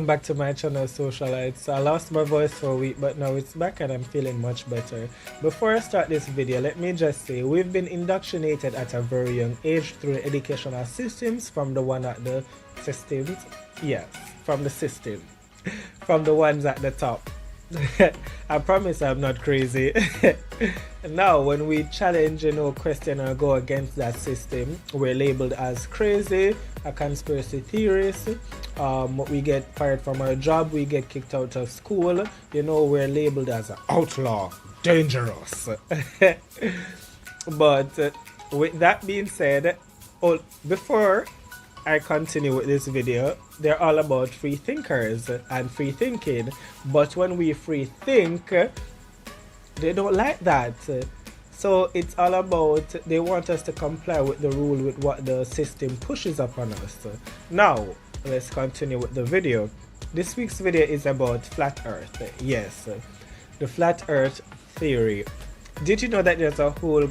back to my channel, Socialites. I lost my voice for a week, but now it's back and I'm feeling much better. Before I start this video, let me just say we've been indoctrinated at a very young age through the educational systems, from the one at the systems, yes, from the system, from the ones at the top. I promise I'm not crazy. Now when we challenge, question or go against that system, we're labeled as crazy, a conspiracy theorist. We get fired from our job, we get kicked out of school, we're labeled as an outlaw, dangerous. But with that being said, before I continue with this video, they're all about free thinkers and free thinking. But when we free think, they don't like that. So it's all about, they want us to comply with the rule, with what the system pushes upon us. Now, let's continue with the video. This week's video is about flat earth. Yes, the flat earth theory. Did you know that there's a whole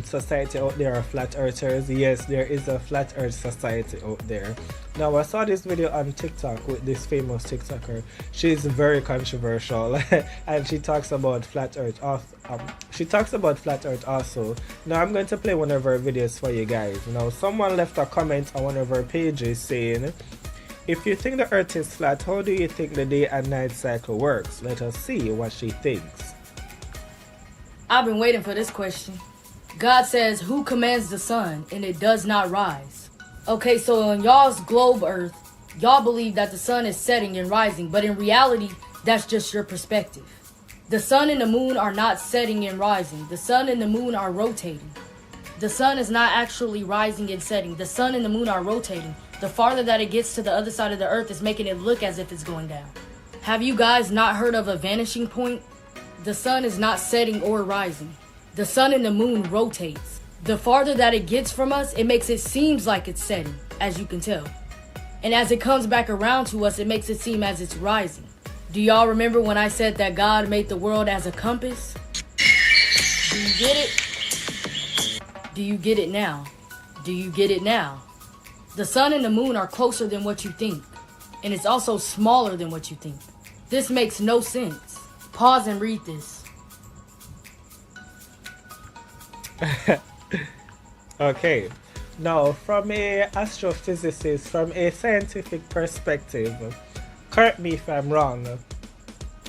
society out there of flat earthers? Yes, there is a flat earth society out there. Now, I saw this video on TikTok with this famous TikToker. She's very controversial and she talks about flat earth. She talks about flat earth also. Now, I'm going to play one of her videos for you guys. Now, someone left a comment on one of her pages saying, if you think the earth is flat, how do you think the day and night cycle works? Let us see what she thinks. I've been waiting for this question. God says, who commands the sun and it does not rise? Okay, so on y'all's globe earth, y'all believe that the sun is setting and rising, but in reality, that's just your perspective. The sun and the moon are not setting and rising. The sun and the moon are rotating. The sun is not actually rising and setting. The sun and the moon are rotating. The farther that it gets to the other side of the earth is making it look as if it's going down. Have you guys not heard of a vanishing point? The sun is not setting or rising. The sun and the moon rotates. The farther that it gets from us, it makes it seems like it's setting, as you can tell. And as it comes back around to us, it makes it seem as it's rising. Do y'all remember when I said that God made the world as a compass? Do you get it? Do you get it now? Do you get it now? The sun and the moon are closer than what you think. And it's also smaller than what you think. This makes no sense. Pause and read this. Okay, now from a astrophysicist, from a scientific perspective, correct me if I'm wrong,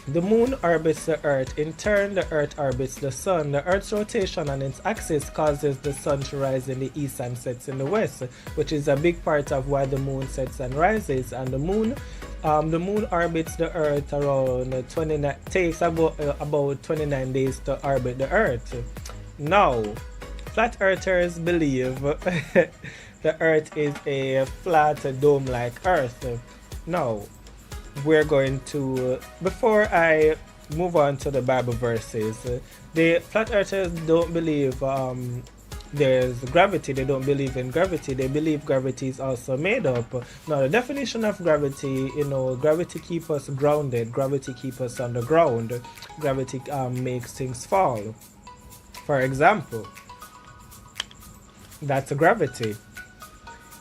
the moon orbits the earth, in turn the earth orbits the sun. The earth's rotation on its axis causes the sun to rise in the east and sets in the west, which is a big part of why the moon sets and rises. And the moon orbits the earth around 29, takes about 29 days to orbit the earth. Now, flat earthers believe the earth is a flat dome-like earth. Now, we're going to, before I move on to the Bible verses, the flat earthers don't believe there's gravity. They don't believe in gravity. They believe gravity is also made up. Now, the definition of gravity, gravity keeps us grounded. Gravity keeps us on the ground. Gravity makes things fall. For example, that's gravity.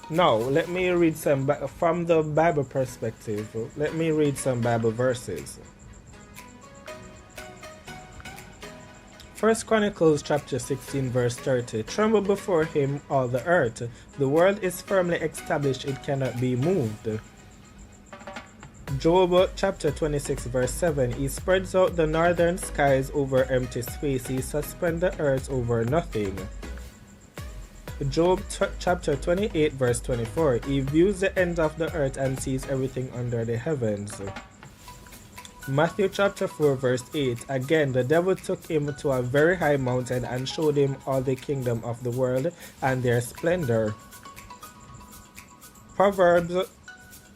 Now, let me read some, from the Bible perspective, let me read some Bible verses. 1 Chronicles chapter 16 verse 30. Tremble before him all the earth. The world is firmly established, it cannot be moved. Job chapter 26 verse 7. He spreads out the northern skies over empty space. He suspends the earth over nothing. Job chapter 28 verse 24. He views the ends of the earth and sees everything under the heavens. Matthew chapter 4 verse 8. Again, the devil took him to a very high mountain and showed him all the kingdom of the world and their splendor. Proverbs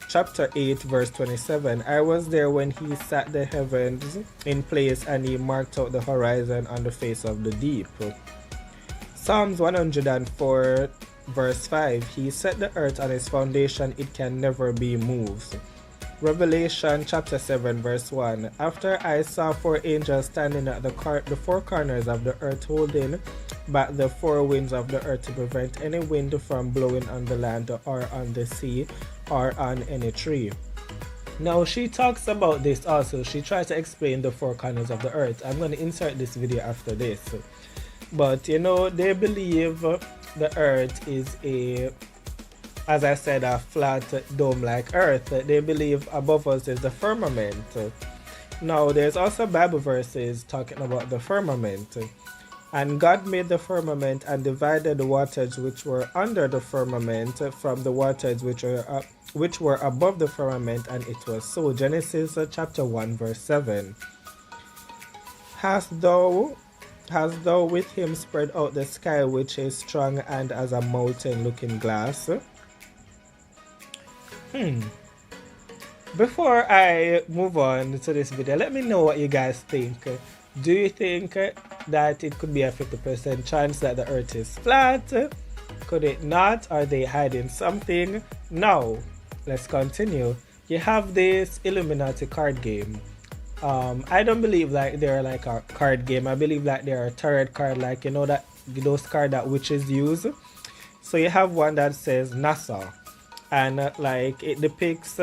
chapter 8 verse 27. I was there when he set the heavens in place and he marked out the horizon on the face of the deep. Psalms 104 verse 5. He set the earth on its foundation, it can never be moved. Revelation chapter 7 verse 1. After I saw 4 angels standing at the four corners of the earth, holding back the 4 winds of the earth to prevent any wind from blowing on the land or on the sea or on any tree. Now she talks about this also. She tries to explain the four corners of the earth. I'm going to insert this video after this. But you know, they believe the earth is a, as I said, a flat dome-like earth. They believe above us is the firmament. Now there's also Bible verses talking about the firmament. And God made the firmament and divided the waters which were under the firmament from the waters which were above the firmament, and it was so. Genesis chapter 1 verse 7. Hast thou with him spread out the sky, which is strong and as a molten looking glass? Before I move on to this video, let me know what you guys think. Do you think that it could be a 50% chance that the earth is flat? Could it not? Are they hiding something? Now, let's continue. You have this Illuminati card game. I don't believe like they're like a card game. I believe that they're a tarot card, like, you know, that those cards that witches use. So you have one that says NASA, and like it depicts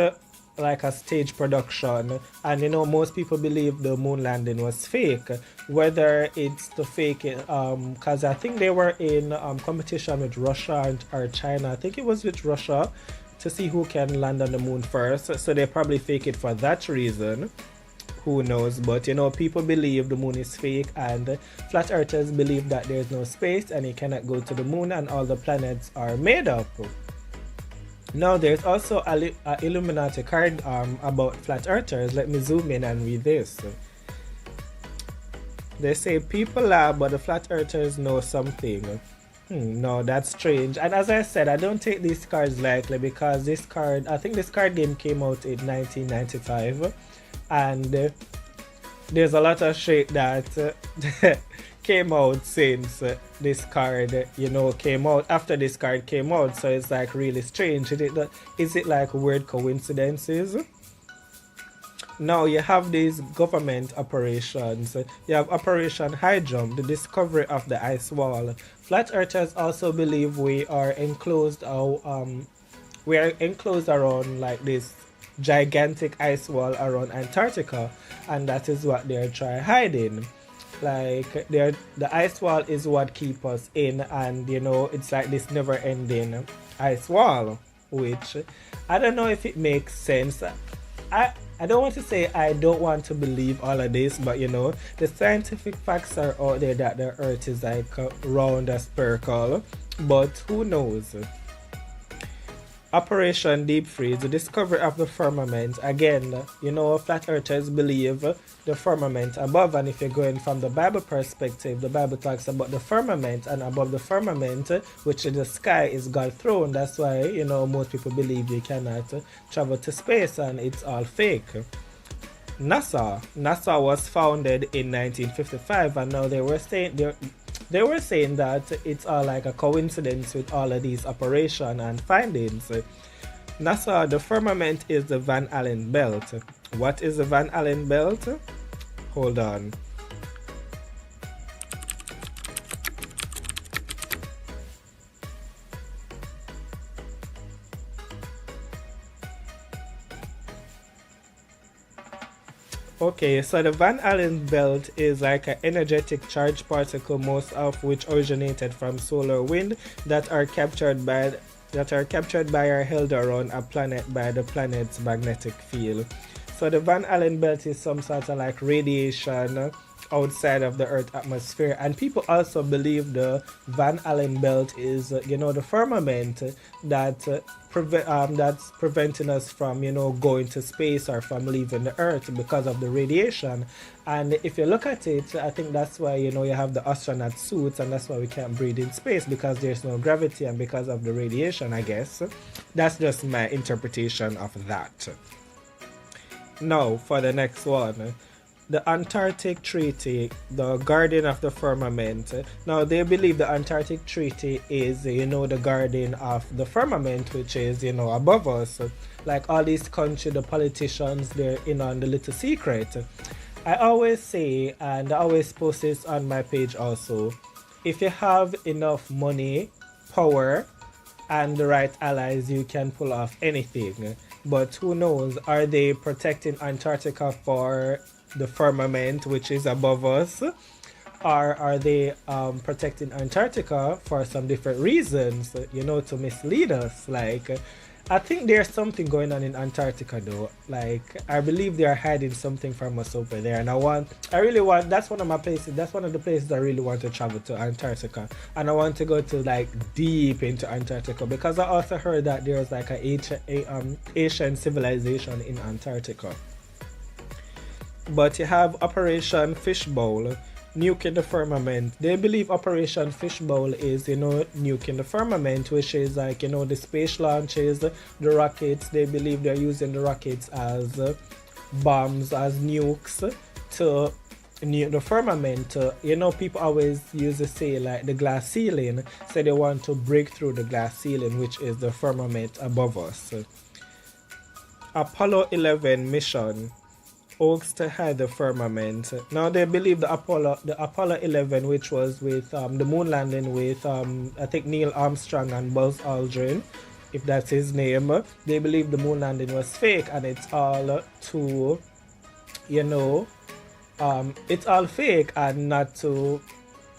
like a stage production, and you know, most people believe the moon landing was fake. Whether it's the fake because I think they were in competition with Russia or China. I think it was with Russia, to see who can land on the moon first, so they probably fake it for that reason. Who knows? But you know, people believe the moon is fake, and flat earthers believe that there's no space and you cannot go to the moon and all the planets are made up. Now there's also a Illuminati card about flat earthers. Let me zoom in and read this. They say people lie, but the flat earthers know something. No, that's strange. And as I said, I don't take these cards lightly, because this card, I think this card game came out in 1995, and there's a lot of shit that came out since this card, you know, came out, after this card came out. So it's like really strange. Is it like weird coincidences? Now you have these government operations. You have Operation High Jump, the discovery of the ice wall. Flat earthers also believe we are enclosed around like this gigantic ice wall around Antarctica, and that is what they're trying hiding. Like the ice wall is what keep us in, and you know, it's like this never ending ice wall, which I don't know if it makes sense. I don't want to say I don't want to believe all of this, but you know, the scientific facts are out there that the earth is like round a spherical, but who knows? Operation Deep Freeze, the discovery of the firmament. Again, you know, flat earthers believe the firmament above, and if you're going from the Bible perspective, the Bible talks about the firmament, and above the firmament, which is the sky, is God's throne. That's why, you know, most people believe you cannot travel to space, and it's all fake. NASA was founded in 1955, and now they were saying that it's all like a coincidence with all of these operations and findings. NASA, the firmament is the Van Allen belt. What is the Van Allen belt? Hold on. Okay, so the Van Allen belt is like an energetic charged particle, most of which originated from solar wind, that are captured by or held around a planet by the planet's magnetic field. So the Van Allen belt is some sort of like radiation outside of the Earth atmosphere, and people also believe the Van Allen belt is, you know, the firmament that's preventing us from, you know, going to space or from leaving the Earth because of the radiation. And if you look at it, I think that's why, you know, you have the astronaut suits, and that's why we can't breathe in space, because there's no gravity and because of the radiation, I guess. That's just my interpretation of that. Now for the next one. The Antarctic Treaty, the guardian of the firmament. Now they believe the Antarctic Treaty is, you know, the guardian of the firmament, which is, you know, above us. Like all these countries, the politicians, they're in on the little secret. I always say, and I always post this on my page also, if you have enough money, power, and the right allies, you can pull off anything. But who knows? Are they protecting Antarctica for the firmament which is above us? Or are they protecting Antarctica for some different reasons, to mislead us? Like, I think there's something going on in Antarctica though. Like, I believe they are hiding something from us over there. And that's one of my places, that's one of the places I really want to travel to, Antarctica. And I want to go to like deep into Antarctica because I also heard that there's like Asian civilization in Antarctica. But you have Operation Fishbowl, nuking the firmament. They believe Operation Fishbowl is, nuking the firmament, which is like, the space launches, the rockets. They believe they're using the rockets as bombs, as nukes to nuke the firmament. People always use to say like the glass ceiling, so they want to break through the glass ceiling, which is the firmament above us. Apollo 11 mission hopes to hide the firmament. Now they believe the Apollo 11, which was with the moon landing with I think Neil Armstrong and Buzz Aldrin, if that's his name. They believe the moon landing was fake, and it's all to, it's all fake and not to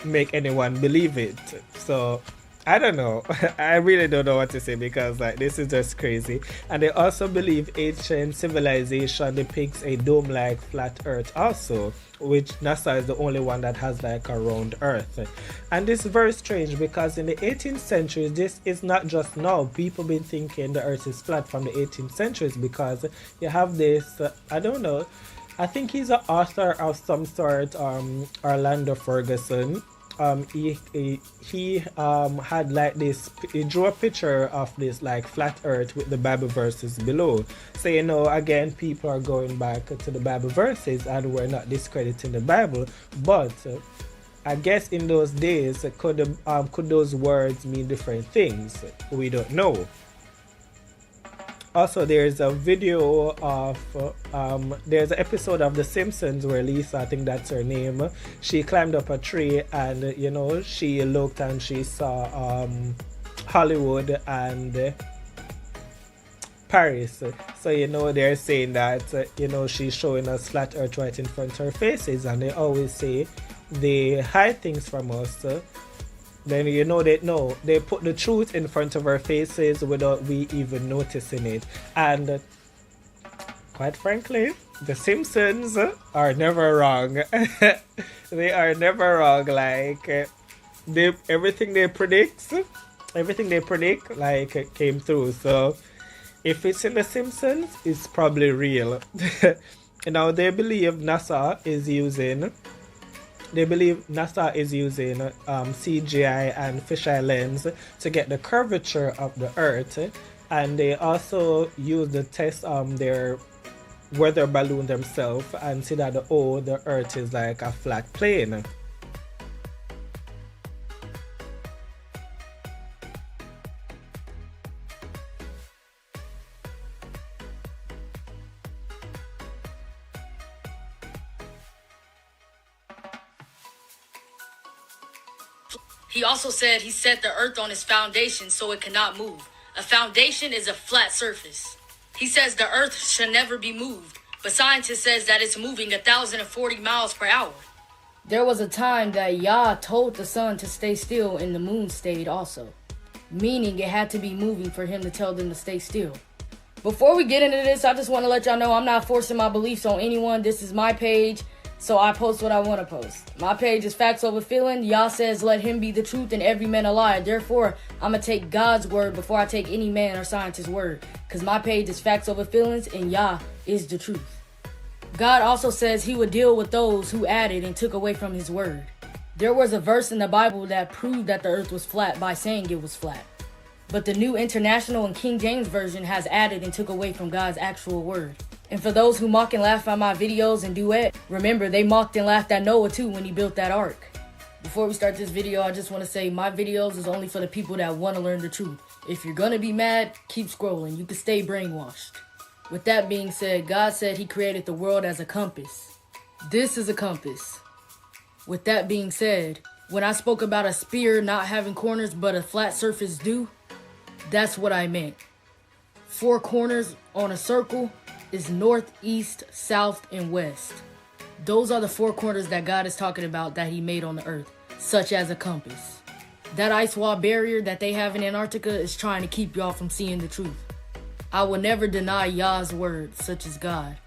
make anyone believe it. So I don't know. I really don't know what to say because like this is just crazy. And they also believe ancient civilization depicts a dome-like flat Earth also, which NASA is the only one that has like a round Earth. And this is very strange because in the 18th century, this is not just now. People been thinking the Earth is flat from the 18th centuries because you have this, I don't know, I think he's an author of some sort, Orlando Ferguson. He had like this, he drew a picture of this like flat earth with the Bible verses below. So again, people are going back to the Bible verses and we're not discrediting the Bible, but I guess in those days could those words mean different things? We don't know. Also, there's a video of, there's an episode of The Simpsons where Lisa, I think that's her name, she climbed up a tree and, she looked and she saw Hollywood and Paris. So, they're saying that, she's showing us flat earth right in front of her faces, and they always say they hide things from us. Then they put the truth in front of our faces without we even noticing it. And quite frankly, the Simpsons are never wrong. They are never wrong. Like everything they predict like came through. So if it's in the Simpsons, it's probably real. Now they believe NASA is using CGI and fisheye lens to get the curvature of the Earth, and they also use the test their weather balloon themselves and see that the Earth is like a flat plane. He also said he set the earth on its foundation so it cannot move. A foundation is a flat surface. He says the earth should never be moved, but scientists says that it's moving 1,040 miles per hour. There was a time that Yah told the sun to stay still and the moon stayed also, meaning it had to be moving for him to tell them to stay still. Before we get into this, I just want to let y'all know I'm not forcing my beliefs on anyone. This is my page. So I post what I want to post. My page is Facts Over Feeling. Yah says, let him be the truth and every man a liar. Therefore, I'm going to take God's word before I take any man or scientist's word. Because my page is Facts Over Feelings and Yah is the truth. God also says he would deal with those who added and took away from his word. There was a verse in the Bible that proved that the earth was flat by saying it was flat. But the New International and King James Version has added and took away from God's actual word. And for those who mock and laugh at my videos and duet, remember they mocked and laughed at Noah too when he built that ark. Before we start this video, I just want to say my videos is only for the people that want to learn the truth. If you're gonna be mad, keep scrolling. You can stay brainwashed. With that being said, God said he created the world as a compass. This is a compass. With that being said, when I spoke about a spear not having corners but a flat surface do, that's what I meant. 4 corners on a circle is north, east, south, and west. Those are the 4 corners that God is talking about that he made on the earth, such as a compass. That ice wall barrier that they have in Antarctica is trying to keep y'all from seeing the truth. I will never deny Yah's word, such as God.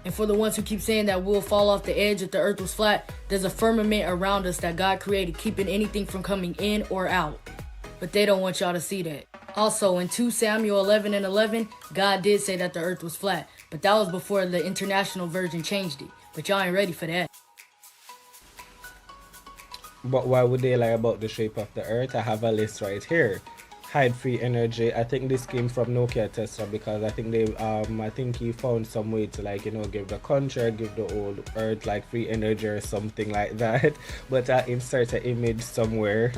And for the ones who keep saying that we'll fall off the edge if the earth was flat, there's a firmament around us that God created, keeping anything from coming in or out. But they don't want y'all to see that. Also, in 2 Samuel 11:11, God did say that the earth was flat, but that was before the international version changed it. But y'all ain't ready for that. But why would they lie about the shape of the earth? I have a list right here. Hide free energy. I think this came from Nokia Tesla because I think he found some way to give the country, give the old earth like free energy or something like that. But I insert an image somewhere.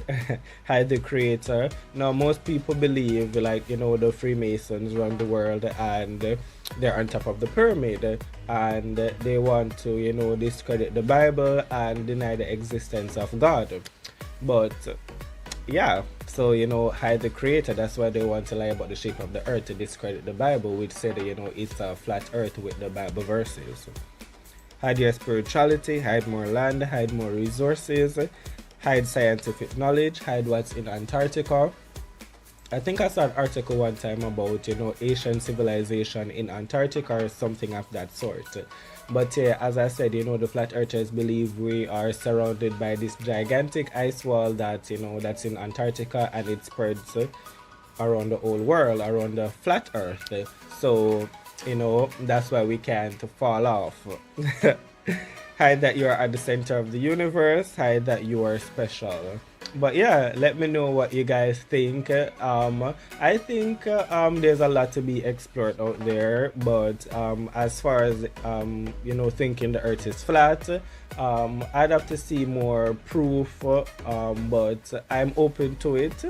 Hide the creator. Now most people believe the Freemasons run the world and they're on top of the pyramid and they want to discredit the Bible and deny the existence of God. But yeah, so hide the creator. That's why they want to lie about the shape of the earth to discredit the Bible, which said it's a flat earth with the Bible verses. Hide your spirituality, hide more land, hide more resources, hide scientific knowledge, hide what's in Antarctica. I think I saw an article one time about Asian civilization in Antarctica or something of that sort. But yeah, as I said, the flat earthers believe we are surrounded by this gigantic ice wall that that's in Antarctica and it spreads around the whole world, around the flat earth. So that's why we can't fall off. Hide that you are at the center of the universe, hide that you are special. But yeah, let me know what you guys think. I think there's a lot to be explored out there, but as far as thinking the earth is flat, I'd have to see more proof, but I'm open to it.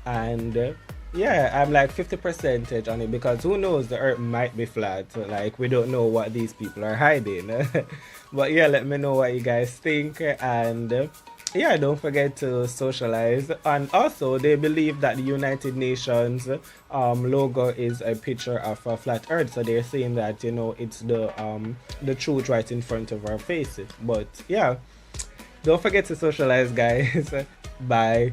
And yeah, I'm like 50% on it because who knows, the earth might be flat. Like, we don't know what these people are hiding. But yeah, let me know what you guys think. And yeah, don't forget to socialize. And also, they believe that the United Nations logo is a picture of a flat earth. So they're saying that it's the truth right in front of our faces. But yeah, don't forget to socialize, guys. Bye.